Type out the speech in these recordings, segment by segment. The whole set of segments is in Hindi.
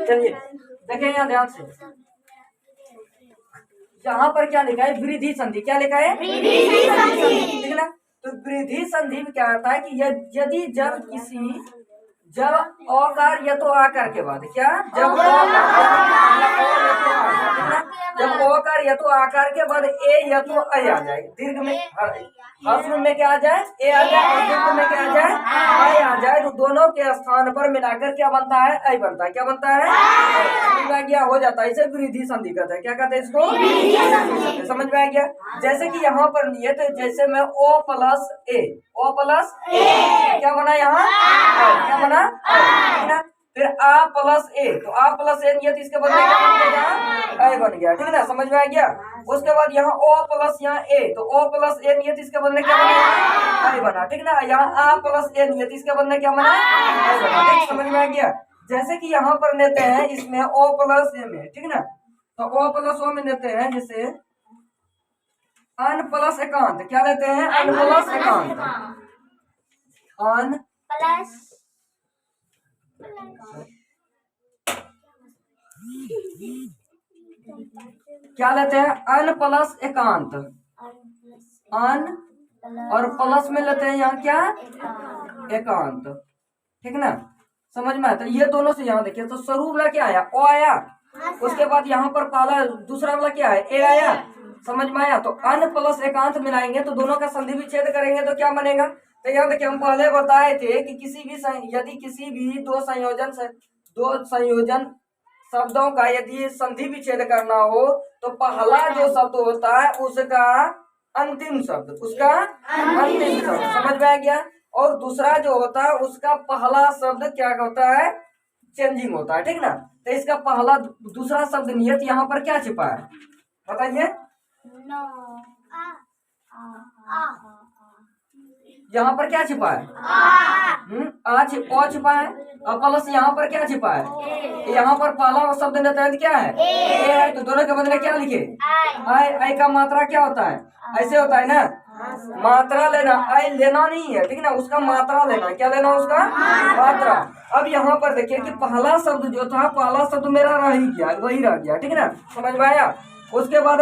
चलिए देखें यहाँ ध्यान से, यहाँ पर क्या लिखा है? वृद्धि संधि। क्या लिखा है? वृद्धि संधि। ठीक है ना? तो वृद्धि संधि में क्या आता है कि यदि जब औकार या तो आकार के बाद क्या, जब जब ओकार या तो आकार के बाद ए या तो अ आ जाए, दीर्घ में हर्ष में क्या आ जाए? ए आ जाए, और दीर्घ में क्या आ जाए? अ आ जाए, तो दोनों के स्थान पर मिलाकर क्या बनता है? अ बनता है। क्या बनता है? समझ में आ गया? हो जाता है, इसे वृद्धि संधि कहते हैं। क्या कहते हैं इसको? समझ में आ गया? जैसे कि यहाँ पर नियत, जैसे मैं ओ प्लस ए क्या बना यहाँ? क्या बना? ठीक ना? फिर आ प्लस ए, तो आ प्लस ए नियत, इसके बदले क्या बन गया? ए बन गया। ठीक है ना? समझ में आ गया? उसके बाद यहाँ ओ प्लस यहाँ ए, तो ओ प्लस ए नियत, इसके बदले क्या बना? ए बना। ठीक ना? यहाँ आ प्लस ए नियत, इसके बदले क्या बना? ए बना। ठीक, समझ में आ गया? जैसे कि यहाँ पर लेते हैं इसमें ओ प्लस ए में, ठीक ना, तो ओ प्लस ओ में लेते हैं जैसे अन प्लस एकांत। क्या लेते हैं? अन प्लस एकांत। अन प्लस क्या लेते हैं? अन प्लस एकांत। अन और प्लस में लेते हैं यहाँ क्या? एकांत। ठीक ना? समझ में आता? ये दोनों से यहाँ देखिए, तो स्वरूप वाला क्या आया? ओ आया। उसके बाद यहाँ पर पहला दूसरा वाला क्या है? ए आया। समझ में आया? तो अन प्लस एकांत मिलाएंगे तो दोनों का संधि विच्छेद करेंगे तो क्या बनेगा? तो यहाँ देखिए, हम पहले बताए थे कि यदि किसी भी दो संयोजन शब्दों का यदि संधि विच्छेद करना हो तो पहला जो शब्द होता है उसका अंतिम शब्द, समझ में आ गया? और दूसरा जो होता है उसका पहला शब्द क्या होता है? चेंजिंग होता है। ठीक ना? तो इसका पहला दूसरा शब्द नियत यहाँ पर क्या छिपा है? बताइए। यहाँ पर क्या छिपा है? ओ छिपा है। और प्लस यहाँ पर क्या छिपा है? यहाँ पर पहला शब्द नियत क्या है? ए। तो दोनों के बदले क्या लिखे? आई का मात्रा क्या होता है? ऐसे होता है ना, मात्रा लेना, आई लेना नहीं है। ठीक ना? उसका मात्रा लेना। क्या लेना? उसका मात्रा। अब यहाँ पर देखिए कि पहला शब्द जो था, पहला शब्द मेरा रह ही गया, वही रह गया। ठीक ना? समझ में आया? उसके बाद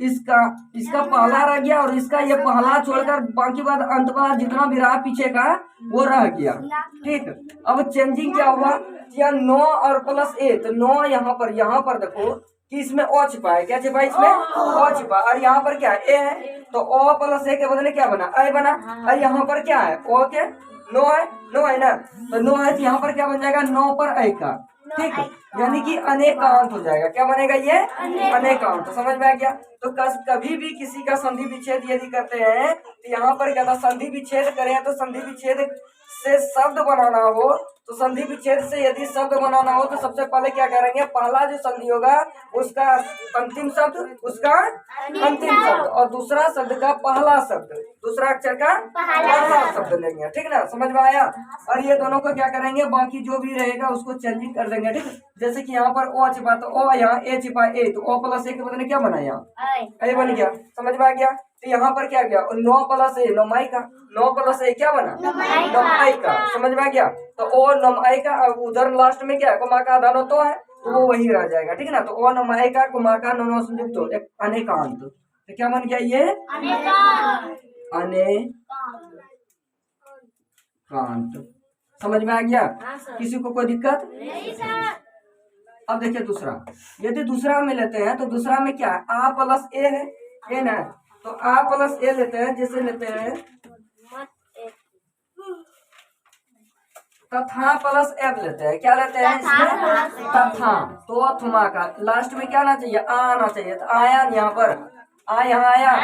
इसका पहला रह गया और इसका ये पहला छोड़कर बाकी बाद अंत वाला जितना भी रहा पीछे का वो रह गया। ठीक, अब चेंजिंग क्या हुआ? या 9 और प्लस ए, तो 9 यहाँ पर देखो कि इसमें ओ छिपा है। क्या छिपा है? इसमें ओ छिपा। और यहाँ पर क्या है? ए है, तो ओ प्लस ए के बदले क्या बना? ए बना। और यहाँ पर क्या है? ओ के 9 है ना, तो 9 है, तो यहाँ पर क्या बन जाएगा? 9 पर ए का। ठीक, यानी कि अनेकांत हो जाएगा। क्या बनेगा? ये अनेकांत। तो समझ में आ गया? तो कभी भी किसी का संधि विच्छेद यदि करते हैं तो यहाँ पर क्या था? संधि विच्छेद करें तो संधि विच्छेद से शब्द बनाना हो, तो संधि विच्छेद से यदि शब्द बनाना हो तो सबसे पहले क्या करेंगे? पहला जो संधि होगा उसका अंतिम शब्द, उसका अंतिम शब्द, और दूसरा शब्द का पहला शब्द, दूसरा अक्षर का पहला शब्द लेंगे। ठीक ना? समझ में आया? और ये दोनों को क्या करेंगे? बाकी जो भी रहेगा उसको चेंजिंग कर देंगे। ठीक, जैसे कि यहाँ पर ओ छिपा तो ओ, यहाँ ए छिपा ए, तो ओ प्लस ए के बदले क्या बना? यहाँ ए बन गया। समझ में आ गया? तो यहाँ पर क्या गया? 9 प्लस ए 9 का, 9 प्लस ए क्या बना? 9 का। समझ में आ गया? तो ओ 9 का, उधर लास्ट में क्या है? कुमा का धन तो है, तो वो वही रह जाएगा। ठीक है ना? तो ओ 9 का कुमा का 9 संयुक्त हो एक अनेकांत। तो क्या बन गया? ये अनेकांत। समझ में आ गया? किसी को कोई दिक्कत? अब देखिए दूसरा, यदि दूसरा में लेते हैं तो दूसरा में क्या है? आ प्लस ए है ना, तो आ प्लस ए लेते हैं। जैसे लेते हैं तथा प्लस एफ लेते हैं। क्या लेते हैं इसमें? तथा। तो थुमा का लास्ट में क्या आना चाहिए? आ आना चाहिए। तो आया यहाँ पर, आ यहाँ आया,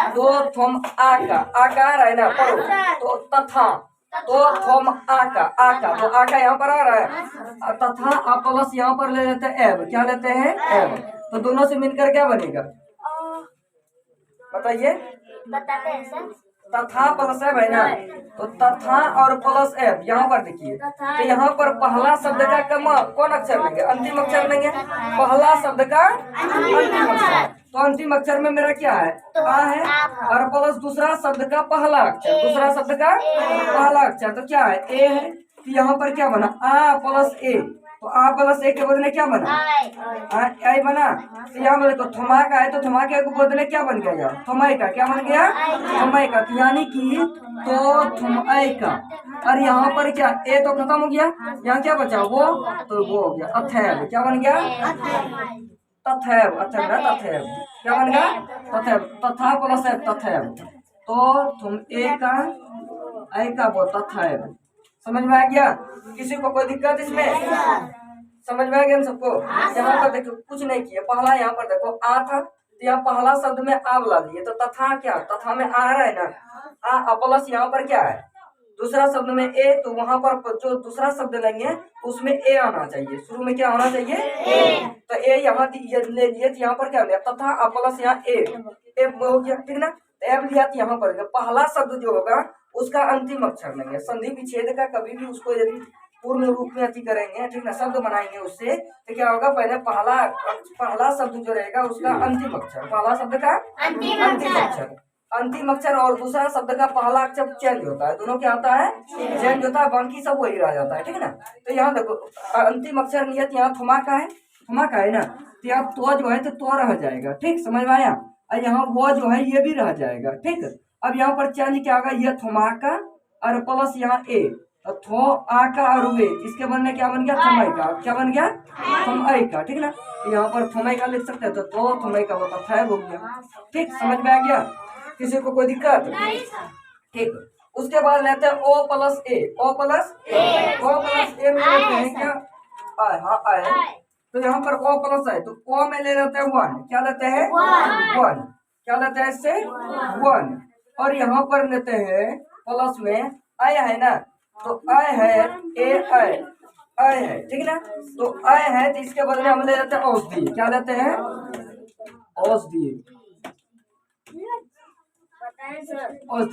तो थुम आ का आकार है ना, पढ़ो तो तथा, तो थोम आका तो आका यहाँ पर आ रहा है, तथा आप प्लस यहाँ पर ले लेते हैं एब। क्या लेते हैं? एब। तो दोनों से मिलकर क्या बनेगा? बताइए। तथा प्लस एब है ना, तो तथा और प्लस एब यहाँ पर देखिए, तो यहाँ पर पहला शब्द का कौन अक्षर लेंगे? अंतिम अक्षर लेंगे। पहला शब्द का अंतिम अक्षर, तो अंतिम अक्षर में मेरा क्या है, आ है, और प्लस दूसरा शब्द का पहला अक्षर, दूसरा शब्द का पहला अक्षर, तो क्या है, ए है। तो यहाँ पर क्या बना, आ प्लस ए, तो आ प्लस ए के बदले क्या बना, आई बना। तो यहाँ पर देखो थमाका है, तो थमाके को बदले क्या बन गया, थमय का, क्या बन गया, थमय का, यानी कि तो थमय का। और यहाँ पर क्या, ए तो खत्म हो गया, यहाँ क्या बचा, वो, तो वो हो गया अथैव, क्या बन गया, तथैव, अथैव ना तथैव, क्या बन गया, तथैव, तथा प्लस है तथैव, तो तुम ए का, आई का वो तथैव। समझ में आ गया, किसी को कोई दिक्कत इसमें, समझ में आ गया सबको। यहाँ पर देखो कुछ नहीं किया, पहला यहाँ पर देखो आ था, तो यहाँ पहला शब्द में आ बुला लिए, तो तथा क्या, तथा में आ रहा है ना, आ प्लस यहाँ पर क्या है, दूसरा शब्द में ए, तो वहां पर जो दूसरा शब्द लेंगे उसमें ए आना चाहिए, शुरू में क्या होना चाहिए, ए। तो ए यहाँ ले लिए, तो यहाँ पर क्या हो गया, तथा प्लस यहाँ ए हो गया, ठीक ना। एब लिया, तो यहाँ पर पहला शब्द जो होगा उसका अंतिम अक्षर लेंगे, संधि विच्छेद का कभी भी उसको यदि पूर्ण रूप में अति करेंगे, ठीक ना, शब्द बनाएंगे उससे, तो क्या होगा, पहले पहला शब्द जो रहेगा उसका अंतिम अक्षर, पहला शब्द का अंतिम अक्षर और दूसरा शब्द का पहला अक्षर चेंज होता है, दोनों क्या होता है, चेंज होता है, बाकी सब वही रह जाता है, ठीक है ना। तो यहाँ देखो अंतिम अक्षर नियत यहाँ थमा का है ना, तो यहाँ तो जो है तो रह जाएगा, ठीक, समझ में आया। और यहाँ वो जो है ये भी रह जाएगा, ठीक। अब यहाँ पर चेंज क्या होगा, ये थमा का और प्लस यहाँ ए, थो आ का और वे, इसके बनने क्या बन गया, थमय का, क्या बन गया, थमय का, ठीक ना। यहाँ पर थमय का लिख सकते हैं, तो थमय का वो तथैव हो गया, ठीक, समझ में आ गया, किसी को कोई दिक्कत, ठीक। उसके बाद लेते हैं ओ प्लस ए, ओ प्लस ए में लेते हैं क्या, आए, तो यहाँ पर ओ प्लस है, तो ओ में ले लेते हैं वन, क्या लेते हैं, वन, क्या लेते हैं इससे, वन। और यहाँ पर लेते हैं प्लस में आय है ना, तो आय है, ए आय है, ठीक ना। तो आय है, तो इसके बदले हम ले लेते हैं औषधि, क्या लेते हैं, औषधि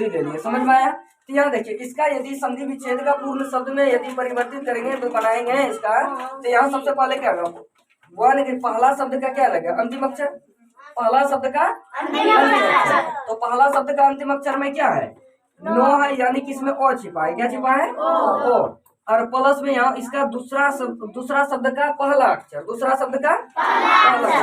ले लिए, समझ में आया। तो यहाँ देखिए, इसका यदि संधि विच्छेद का पूर्ण शब्द में यदि परिवर्तित करेंगे तो बनाएंगे इसका, तो यहाँ सबसे पहले क्या होगा, वन के पहला शब्द का क्या लगा, अंतिम अक्षर, पहला शब्द का अंतिम अक्षर, तो पहला शब्द का अंतिम अक्षर में क्या है, नो है, यानी कि इसमें ओ छिपा है, क्या छिपा है, ओ। और प्लस में यहाँ इसका दूसरा शब्द का पहला अक्षर, दूसरा शब्द का पहला,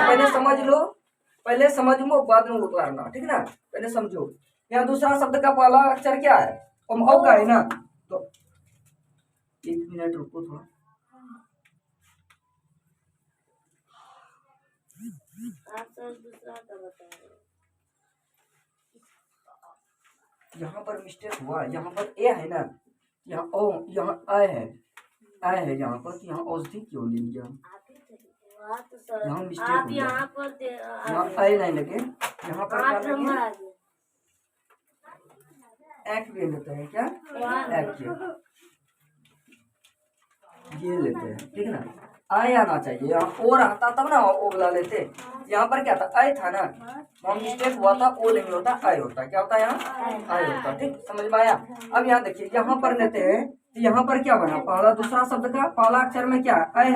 पहले समझ लो बाद में उतारना, ठीक ना, पहले समझो। यहाँ दूसरा शब्द का पहला अक्षर क्या है, ओ का है ना, तो एक मिनट रुको थोड़ा, यहाँ पर मिस्टेक हुआ, यहाँ पर ए है ना, यहाँ ओ, यहाँ आय है यहाँ पर, यहाँ औषधि क्यों ले लिया, यहाँ मिस्टेक हो गया, यहाँ आय नहीं लगे, यहाँ पर क्या लगे, एक ले लेते हैं, क्या एक ये लेते हैं, ठीक है ना। आय आना चाहिए, यहाँ ओ रहता तब ना ओ बुला लेते, यहाँ पर क्या था, आय था ना, वहाँ मिस्टेक हुआ था, ओ नहीं होता आय होता, क्या होता है यहाँ, आय होता, ठीक, समझ में आया। अब यहाँ देखिए, यहाँ पर लेते हैं, तो यहाँ पर क्या बना, पहला दूसरा शब्द का पहला अक्षर में क्या आय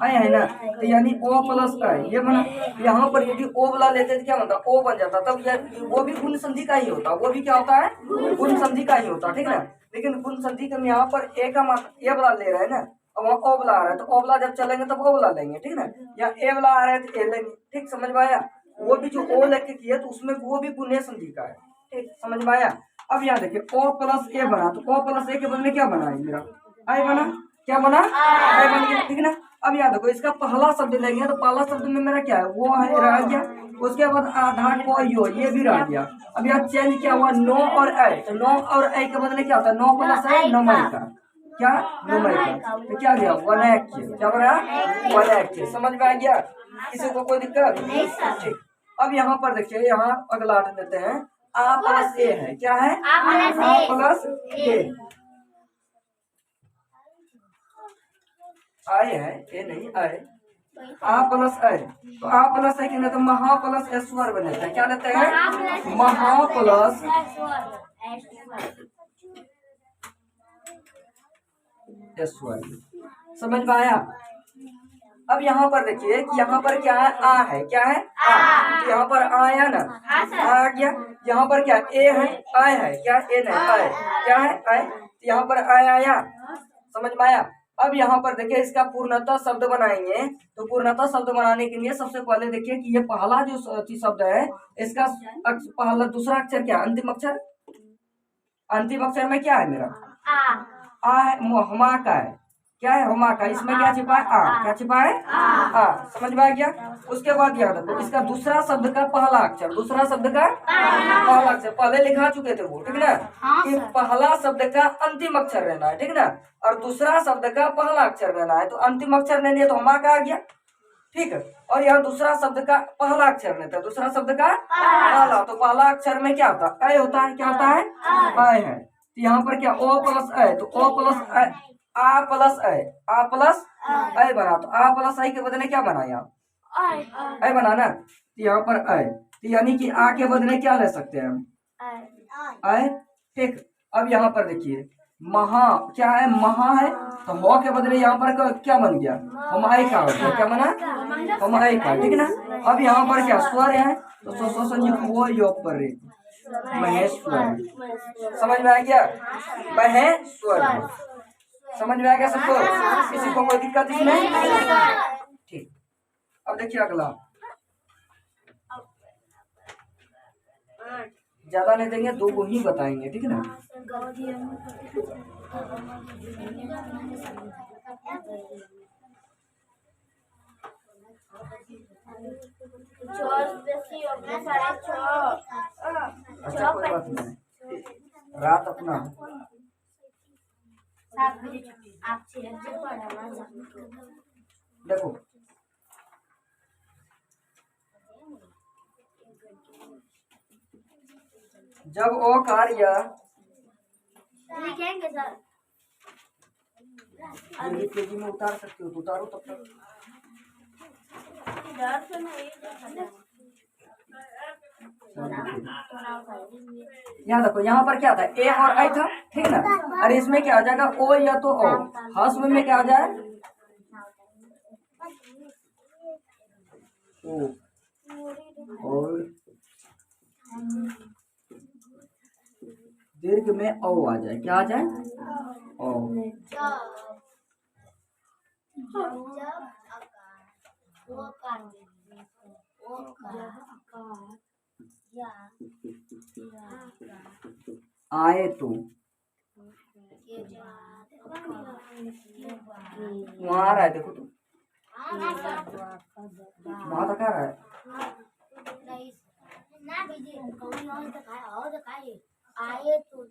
है ना, तो यानी ओ प्लस आय, ये बना। यहाँ पर यदि ओ बुला लेते तो क्या बनता, ओ बन जाता, तब वो भी गुण संधि का ही होता, वो भी क्या होता है, गुण संधि का ही होता, ठीक ना। लेकिन गुण संधि का यहाँ पर ए का मात्रा ए बुला ले रहा है ना, अब वहाँ ओ बुला आ रहा है, तो ओ बुला जब चलेंगे तब ओ बुला लेंगे, ठीक ना। या ए बुला आ रहा है तो ए लेंगे, ठीक, समझ में आया। वो भी जो ओ लेके किया तो उसमें वो भी गुण संधि का है, ठीक, समझ में आया। अब यहाँ देखिए ओ प्लस ए बना, तो ओ प्लस ए के बदले क्या बना है मेरा, आई बना, क्या बना, आई बन गया, ठीक ना। अब यहाँ देखो, इसका पहला शब्द लेंगे, तो पहला शब्द में मेरा क्या है, वो है, रह गया। उसके बाद आधार को यो, ये भी रह गया। अब यहाँ चेंज क्या हुआ, नो और ए, तो नो और ए के बदले क्या होता है, नो प्लस है नमय का, क्या नमय का, तो क्या गया वन एक, क्या बना वन एक, समझ में आ गया, किसी को कोई दिक्कत, ठीक। अब यहाँ पर देखिए, यहाँ अगला लेते हैं, आ प्लस ए है, क्या है, आ प्लस ए, आए है, ए नहीं आए, आ प्लस आए, तो आ प्लस है कि नहीं, तो महा प्लस ऐश्वर बन जाता है, क्या लेते हैं, महा प्लस ऐश्वर, समझ में आया। अब यहाँ पर देखिए कि यहाँ पर क्या है, आ है, क्या है, आ, तो यहाँ पर आ आया ना, आ गया। यहाँ पर क्या ए है, आय है, क्या ए नहीं आय, क्या है आय, तो यहाँ पर आय आया, समझ में आया। अब यहाँ पर देखिए इसका पूर्णतः शब्द बनाएंगे, तो पूर्णतः शब्द बनाने के लिए सबसे पहले देखिए कि ये पहला जो शब्द है इसका पहला दूसरा अक्षर क्या, अंतिम अक्षर, अंतिम अक्षर में क्या है मेरा आ है, हमा का है, क्या है हमा का, इसमें क्या छिपा है आ, क्या छिपा है आ, समझ में आ गया। उसके बाद याद रखो इसका दूसरा शब्द का पहला अक्षर, दूसरा शब्द का पहला अक्षर पहले लिखा चुके थे वो, ठीक ना, कि पहला शब्द का अंतिम अक्षर रहना है, ठीक ना, और दूसरा शब्द का पहला अक्षर रहना है, तो अंतिम अक्षर नहीं है तो हमा का आ गया, ठीक है। और यहाँ दूसरा शब्द का पहला अक्षर नहीं था, दूसरा शब्द का पहला, तो पहला अक्षर में क्या होता है, अ होता है, क्या होता है अ है, तो यहाँ पर क्या ओ प्लस अ, तो ओ प्लस आ प्लस अ, आ प्लस अ बना, तो आ प्लस अ के बदले क्या बना यहाँ अ बना ना, तो यहाँ पर अ, तो यानी कि आ के बदले क्या ले सकते हैं हम अ, ठीक। अब यहाँ पर देखिए महा क्या है, महा है, तो म के बदले यहाँ पर क्या बन गया, हमारे का हो गया, क्या बना हमारे का, ठीक ना। अब यहाँ पर क्या स्वर है, तो सो संयुक्त वो योग पर रे महेश्वर, समझ में आ गया, महेश्वर, समझ में आ गया सबको, किसी को कोई दिक्कत इसमें, ठीक। अब देखिए अगला, ज्यादा नहीं देंगे, दो को ही बताएंगे, ठीक है ना। अच्छा कोई बात नहीं, रात अपना देखो, जब ओ कार्य लिखेंगे सर, पेजी में उतार सकते हो तो उतारो तब तक, यहाँ देखो यहाँ पर क्या था ए और आई था, ठीक ना, और इसमें क्या आ जाएगा ओ या तो ओ, हस्व में क्या आ जाए ओ, और दीर्घ में ओ आ जाए, क्या आ जाए ओ, आए तो वहाँ आ रहा है, देखो तो वहाँ तक आ रहा है, आए तो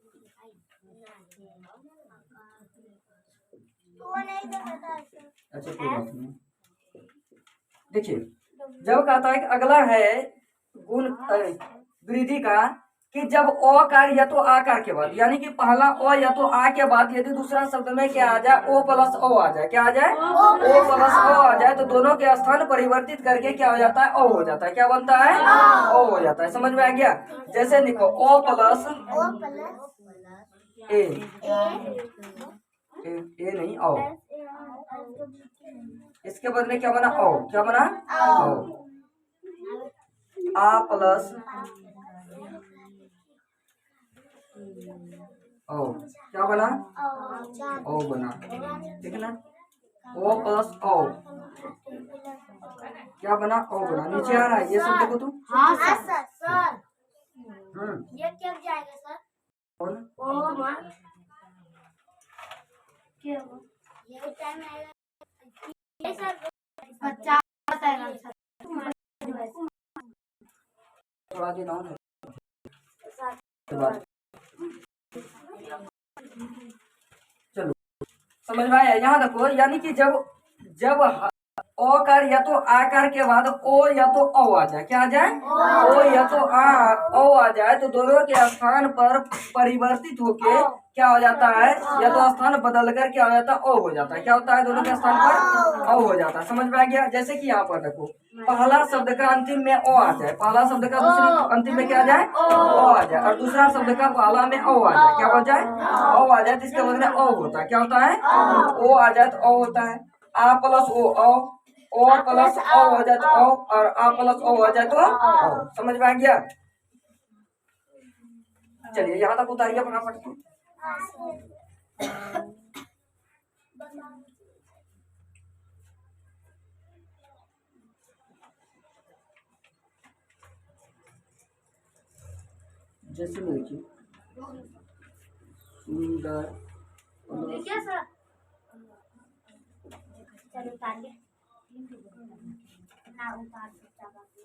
अच्छा कोई बात नहीं। देखिए जब कहता है कि अगला है गुण वृद्धि का, कि जब अकार या तो आकार के बाद, यानी कि पहला ओ या तो आ के बाद यदि दूसरा शब्द में क्या आ जाए ओ प्लस ओ आ जाए, क्या आ जाए ओ प्लस ओ आ जाए, तो दोनों के स्थान परिवर्तित करके क्या हो जाता है ओ हो जाता है, क्या बनता है ओ हो जाता है, समझ में आ गया। जैसे लिखो ओ प्लस ए, ए नहीं ओ, इसके बदले क्या बना ओ, क्या बना ओ, आ प्लस ओ, क्या बना ओ बना, ठीक है ना, ओ प्लस ओ क्या बना ओ बना, नीचे आ रहा है ये सब देखो तुम, हाँ सर, ये क्या जाएगा सर, कौन ये टाइम आएगा ये सर 50 आएगा सर, थोड़ा दिन और चलो समझ में आया। यहाँ देखो यानी कि जब जब ओकार या तो आकार के बाद ओ या तो ओ आ जाए, क्या आ जाए ओ या तो ओ आ जाए, तो दोनों के स्थान पर परिवर्तित होके क्या हो जाता है, या तो स्थान बदल कर क्या हो जाता है ओ हो जाता है, क्या होता है दोनों के स्थान पर ओ हो जाता है, समझ में आ गया। जैसे कि यहाँ पर देखो पहला शब्द का अंतिम में ओ आ जाए, पहला शब्द का दूसरे अंतिम में क्या आ जाए ओ आ जाए, और दूसरा शब्द का पहला में ओ आ जाए, क्या हो जाए ओ आ जाए, तो इसके बदले ओ होता है, क्या होता है ओ आ जाए तो ओ होता है, आ plus O O plus O हो जाए तो ओ, और आ प्लस ओ हो जाए तो ओ। समझ में आ गया? चलिए यहाँ तक उतारिए फटाफट। जैसे देखिए सुंदर क्या सर? चलो उतारिए ना उतार सकता बाकी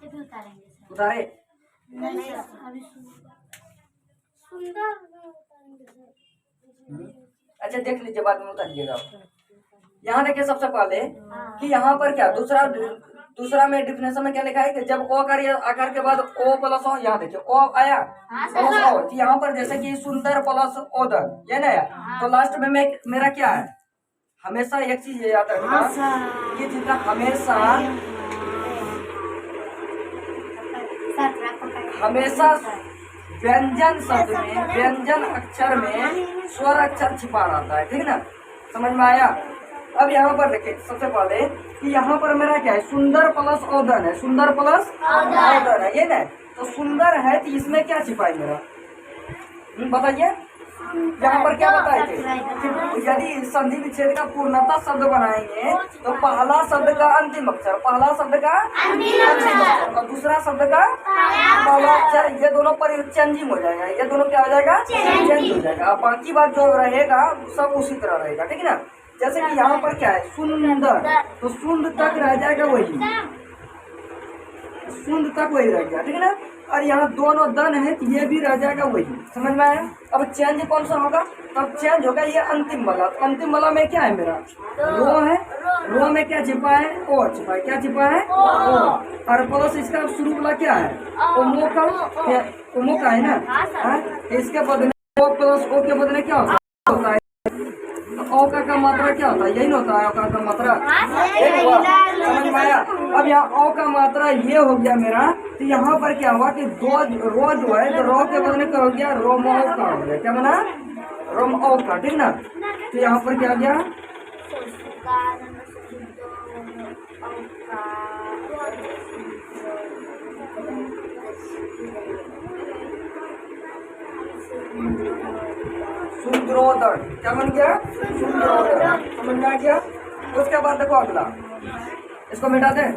फिर उतारेंगे सर। उतारे। नहीं सर अभी सुंदर उतारेंगे सर। अच्छा देख लीजिए, बाद में उतारिएगा। यहाँ देखिए सबसे पहले कि यहाँ पर क्या दूसरा में डिफिनेशन में क्या लिखा है कि जब ओ आकार के बाद ओ प्लस ओ, यहाँ देखिए ओ आया प्लस ओ, तो यहाँ पर जैसे कि सुंदर प्लस ओदर, ये ना तो लास्ट में मेरा क्या है, हमेशा एक चीज याद रखना कि जितना हमेशा व्यंजन शब्द में, व्यंजन अक्षर में स्वर अक्षर छिपा रहता है, ठीक ना? समझ में आया? अब यहाँ पर देखिए सबसे पहले कि यहाँ पर मेरा क्या है, सुंदर प्लस औदन है, सुंदर प्लस औदन है, ये ना तो सुंदर है तो इसमें क्या छिपा है मेरा, बताइए। यहाँ पर क्या बताए थे कि यदि संधि विच्छेद का पूर्णता शब्द बनाएंगे तो पहला शब्द का अंतिम अक्षर, पहला शब्द का अंतिम अक्षर और दूसरा शब्द का पहला अक्षर, ये दोनों पर चेंजिंग हो जाएगा, ये दोनों क्या हो जाएगा, चेंज हो जाएगा। बाकी बात जो रहेगा सब उसी तरह रहेगा, ठीक है ना? जैसे कि यहाँ पर क्या है सुंदर, तो सुंद तक रह जाएगा वही, सुंद तक वही रह गया, ठीक है ना? और यहाँ दोनों दन है तो ये भी रह जाएगा वही। समझ में आया? अब चेंज कौन सा होगा, तब चेंज होगा ये अंतिम वाला। तो अंतिम वाला में क्या है मेरा, रो है, रो में क्या छिपा है, ओ छिपा है, क्या छिपा है, ओ। और प्लस इसका शुरू वाला क्या है, ओमो का है ना, इसके बदले ओ प्लस ओ के बदले क्या होता है, ओ का मात्रा क्या होता है, यही ना होता है, ओ का मात्रा एक हुआ। समझ में आया? अब यहाँ ओ का मात्रा ये हो गया मेरा, तो यहाँ पर क्या हुआ कि दो रो जो है तो रो के बदले क्या हो गया, रोमो का हो गया, क्या बना, रोमो का, ठीक ना? तो यहाँ पर क्या हो गया, सुंदरोदर, क्या बन गया, सुंदरोदर। समझ में आ गया? उसके बाद देखो अगला, इसको मिटा दें।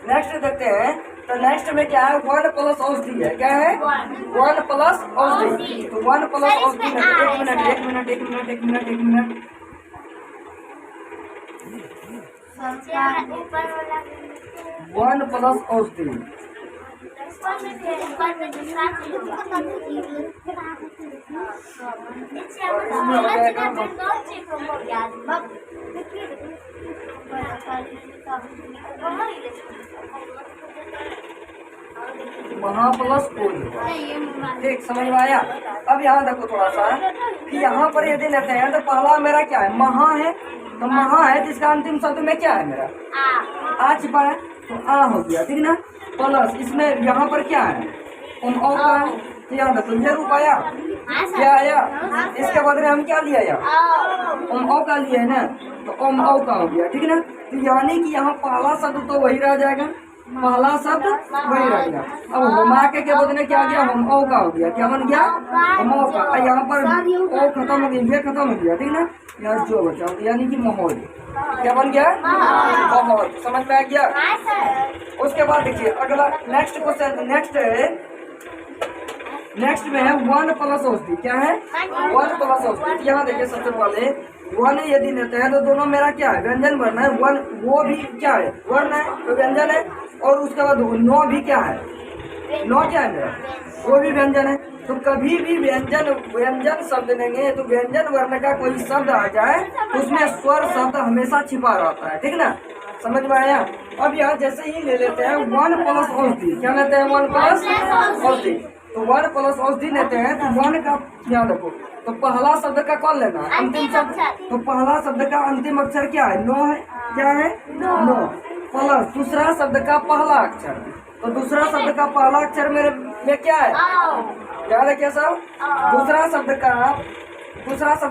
नेक्स्ट देखते हैं, तो नेक्स्ट में क्या है, वन प्लस औषधि है, क्या है, वन प्लस औषधि। तो वन प्लस औषधि में एक मिनट एक मिनट एक मिनट एक मिनट एक मिनट, वन प्लस औषधि, महा प्लस कोई, ठीक, समझ में आया? अब यहाँ देखो थोड़ा सा कि यहाँ पर यदि लेते हैं तो पहला मेरा क्या है, महा है, तो महा है जिसका अंतिम शब्द में क्या है मेरा, आ छिपा है, तो आ हो गया, ठीक ना? प्लस इसमें यहाँ पर क्या है, ओ का है, तो यहाँ देखो ये रूप आया, क्या आया, इसके बदले हम क्या लिया, ओ का लिया है ना, तो ओ का हो गया, ठीक ना? तो यानी कि यहाँ पहला शब्द तो वही रह जाएगा, पहला शब्द वही रह गया। अब होमा के बदले क्या गया, हम ओ का हो गया, क्या बन गया, हम ओ का। यहाँ पर ओ खत्म हो गया, ये खत्म हो गया, ठीक ना। यहाँ जो बचा यानी कि माहौल, क्या बन गया, माहौल। समझ में आ गया। उसके बाद देखिए अगला नेक्स्ट क्वेश्चन, नेक्स्ट में है वन प्लस औषधि। क्या है, वन प्लस औषधि। यहाँ देखिए सबसे पहले वन यदि लेते हैं तो दोनों मेरा क्या है, व्यंजन वर्ण है। वन वो भी क्या है, वर्ण है तो व्यंजन है। और उसके बाद नो भी क्या है, नो क्या है मेरा, वो भी व्यंजन है। तो कभी भी व्यंजन शब्द लेंगे तो व्यंजन वर्ण का कोई शब्द आ जाए तो उसमें स्वर शब्द हमेशा छिपा रहता है, ठीक ना। समझ में आया। अब यहाँ जैसे ही ले लेते हैं वन प्लस औषधि। क्या लेते हैं, वन प्लस औषधि। तो वन प्लस औषधि लेते हैं तो वन का ध्यान रखो। तो पहला शब्द का कौन लेना है, अंतिम शब्द। तो पहला शब्द का अंतिम अक्षर क्या है, नो है। क्या है, नो। प्लस दूसरा शब्द का पहला अक्षर। तो दूसरा शब्द का पहला अक्षर मेरे में क्या है, याद है क्या सब। दूसरा शब्द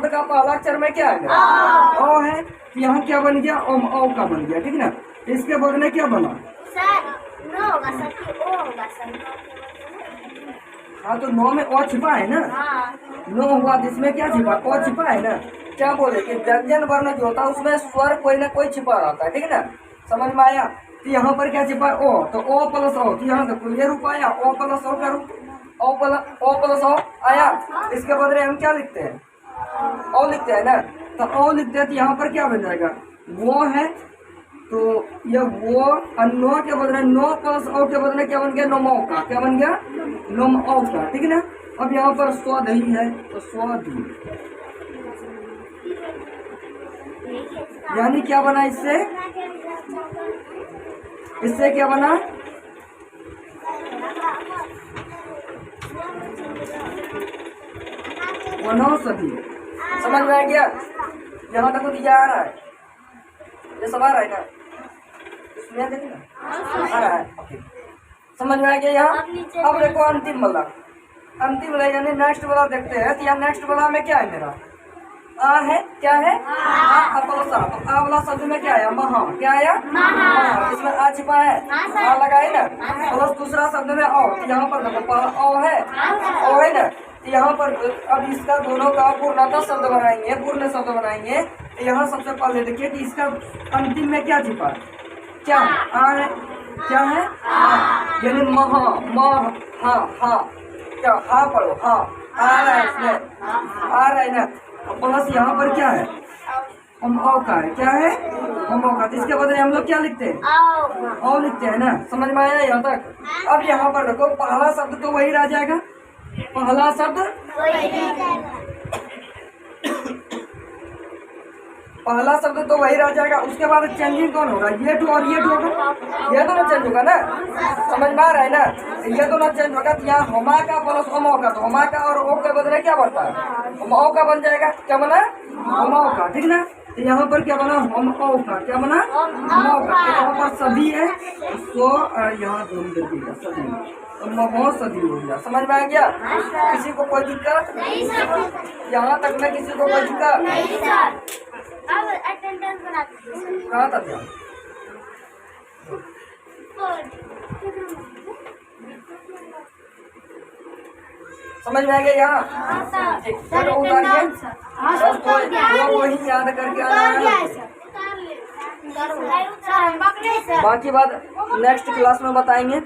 का पहला अक्षर में क्या है, ओ है। यहाँ क्या बन गया, ओम, ओ का बन गया, ठीक ना। इसके बाद में क्या बना, हाँ तो नो में ओ छिपा है ना, नो हुआ जिसमें क्या छिपा, ओ छिपा है ना। क्या बोले कि व्यंजन वर्ण जो होता है उसमें स्वर कोई ना कोई छिपा रहता है, ठीक है ना। समझ में आया। तो यहाँ पर क्या छिपा है, ओ। तो ओ प्लस ओ, तो यहाँ देखो ये रूप आया, ओ प्लस ओ का रूप, ओ प्लस ओ आया। इसके बदले हम क्या लिखते हैं, ओ लिखते हैं ना। तो ओ लिखते हैं तो यहाँ पर क्या बन जाएगा, वो है। तो ये वो और नो के बदले, नो प्लस ओ के बदले क्या बन गया, नोमो का। क्या बन गया, नोमो का, ठीक है ना। अब यहाँ पर स्वधि है तो स्वधि यानी क्या बना, इससे क्या बना, वनौषधि। समझ में आ गया। यहाँ तक दिया आ रहा है, ये सब आ रहा है ना, इसमें देखिए ना आ रहा है, ओके। समझ में आ गया यहाँ। अब देखो अंतिम वाला यानी नेक्स्ट वाला देखते हैं। तो यहाँ नेक्स्ट वाला में क्या है मेरा, आ है। क्या है, आ प्लस आ। तो आ वाला शब्द में क्या आया, महा। क्या आया, महा। इसमें आ छिपा है, आ लगा है ना। प्लस दूसरा शब्द में ओ। तो यहाँ पर देखो ओ है, ओ है ना। तो यहाँ पर अब इसका दोनों का पूर्णतः शब्द बनाएंगे, पूर्ण शब्द बनाएंगे। तो यहाँ सबसे पहले देखिए कि इसका अंतिम में क्या छिपा, क्या आ है। क्या है, यानी महा, मह, हाँ हाँ, क्या हा पढ़ो, हाँ आ रहा है, इसमें आ रहा है ना। प्लस यहाँ पर क्या है, हम ओ का है। क्या है, हम ओ का। तो इसके बदले हम लोग क्या लिखते हैं, ओ लिखते हैं ना। समझ में आया यहाँ तक। अब यहाँ पर देखो पहला शब्द तो वही रह जाएगा, पहला शब्द तो वही रह जाएगा। उसके बाद चेंजिंग कौन होगा, ये टू और ये टू होगा, ये दोनों चेंज होगा ना। समझ में आ रहा है ना, ये दोनों चेंज होगा। तो यहाँ होमा का प्लस होमो का, तो होमा का और ओ के बदले क्या बनता है, होमो का बन जाएगा। क्या बना, होमो का, ठीक ना। तो यहाँ पर क्या बना, होमो का। क्या बना, होमो का। तो यहाँ पर सभी है तो यहाँ सभी, तो महो सदी हो गया। समझ में आ गया। किसी को कोई दिक्कत, यहाँ तक में किसी को कोई दिक्कत, अब अटेंडेंस बनाते हैं। कहाँ तक है? समझ में आ गया यहाँ, ठीक। फोटो उतारिए, वही याद करके आना है। बाकी बात नेक्स्ट क्लास में बताएंगे।